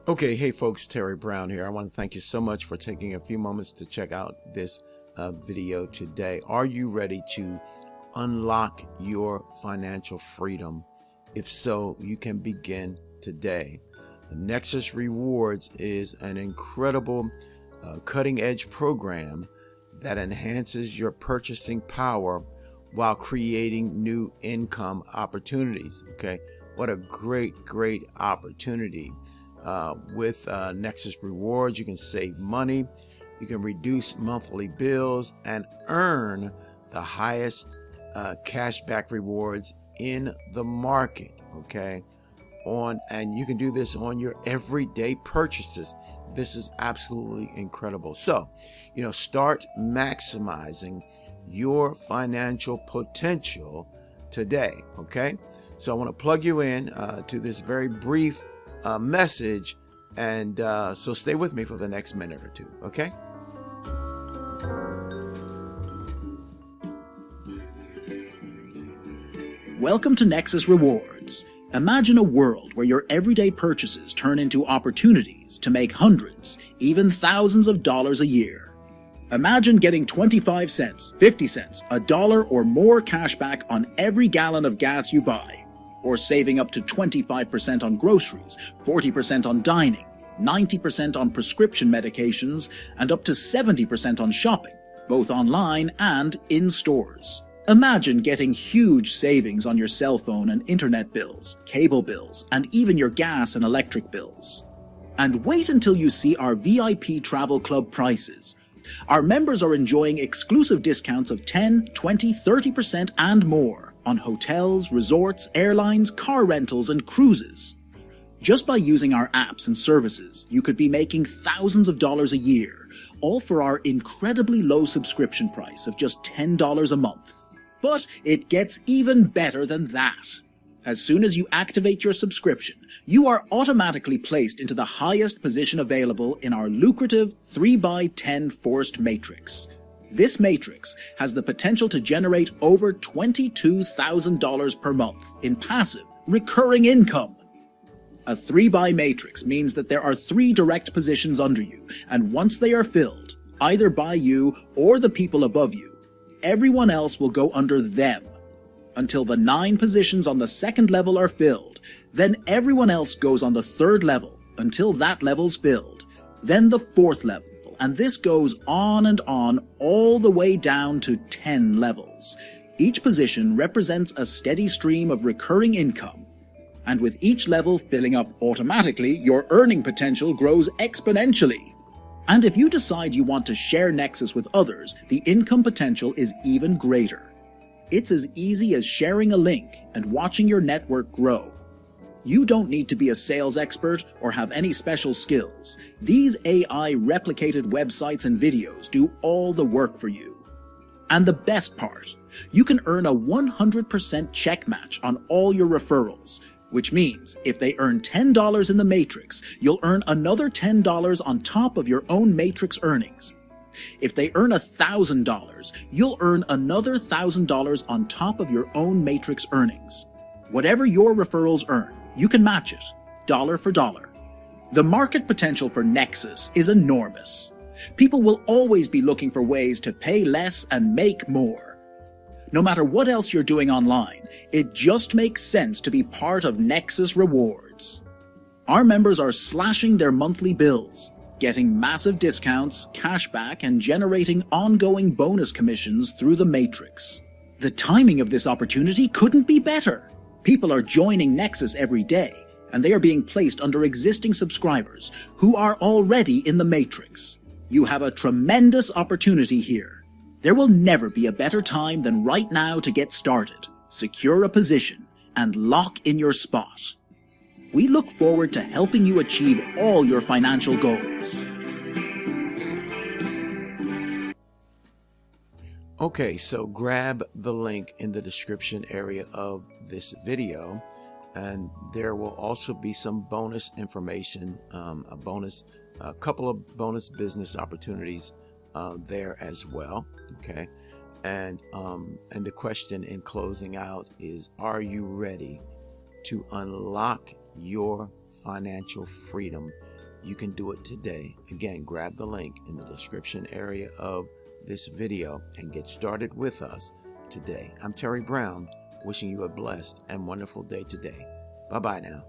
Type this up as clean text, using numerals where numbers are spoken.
Okay, hey folks, Terry Brown here. I want to thank you so much for taking a few moments to check out this video today. Are you ready to unlock your financial freedom? If so, you can begin today. Nexus Rewards is an incredible cutting-edge program that enhances your purchasing power while creating new income opportunities. Okay, what a great opportunity. With Nexus Rewards, you can save money, you can reduce monthly bills, and earn the highest cashback rewards in the market. Okay, and you can do this on your everyday purchases. This is absolutely incredible. So, start maximizing your financial potential today. Okay, so I want to plug you in to this very brief message, and so stay with me for the next minute or two. Okay. Welcome to Nexus Rewards. Imagine a world where your everyday purchases turn into opportunities to make hundreds, even thousands of dollars a year. Imagine getting 25 cents, 50 cents, $1 or more cash back on every gallon of gas you buy, or saving up to 25% on groceries, 40% on dining, 90% on prescription medications, and up to 70% on shopping, both online and in stores. Imagine getting huge savings on your cell phone and internet bills, cable bills, and even your gas and electric bills. And wait until you see our VIP Travel Club prices. Our members are enjoying exclusive discounts of 10, 20, 30% and more on hotels, resorts, airlines, car rentals, and cruises. Just by using our apps and services, you could be making thousands of dollars a year, all for our incredibly low subscription price of just $10 a month. But it gets even better than that. As soon as you activate your subscription, you are automatically placed into the highest position available in our lucrative 3x10 forced matrix. This matrix has the potential to generate over $22,000 per month in passive, recurring income. A 3x matrix means that there are 3 direct positions under you, and once they are filled, either by you or the people above you, everyone else will go under them. Until the 9 positions on the second level are filled, then everyone else goes on the 3rd level until that level's filled, then the 4th level, and this goes on and on all the way down to 10 levels. Each position represents a steady stream of recurring income, and with each level filling up automatically, your earning potential grows exponentially. And if you decide you want to share Nexus with others, the income potential is even greater. It's as easy as sharing a link and watching your network grow. You don't need to be a sales expert or have any special skills. These AI replicated websites and videos do all the work for you. And the best part, you can earn a 100% check match on all your referrals, which means if they earn $10 in the matrix, you'll earn another $10 on top of your own matrix earnings. If they earn $1,000, you'll earn another $1,000 on top of your own matrix earnings. Whatever your referrals earn, you can match it, dollar for dollar. The market potential for Nexus is enormous. People will always be looking for ways to pay less and make more. No matter what else you're doing online, it just makes sense to be part of Nexus Rewards. Our members are slashing their monthly bills, getting massive discounts, cashback, and generating ongoing bonus commissions through the matrix. The timing of this opportunity couldn't be better. People are joining Nexus every day, and they are being placed under existing subscribers who are already in the matrix. You have a tremendous opportunity here. There will never be a better time than right now to get started, secure a position, and lock in your spot. We look forward to helping you achieve all your financial goals. Okay, so grab the link in the description area of this video, and there will also be some bonus information, a couple of bonus business opportunities there as well. Okay, and the question in closing out is, are you ready to unlock your financial freedom you can do it today. Again, grab the link in the description area of this video and get started with us today. I'm Terry Brown, wishing you a blessed and wonderful day today. Bye-bye now.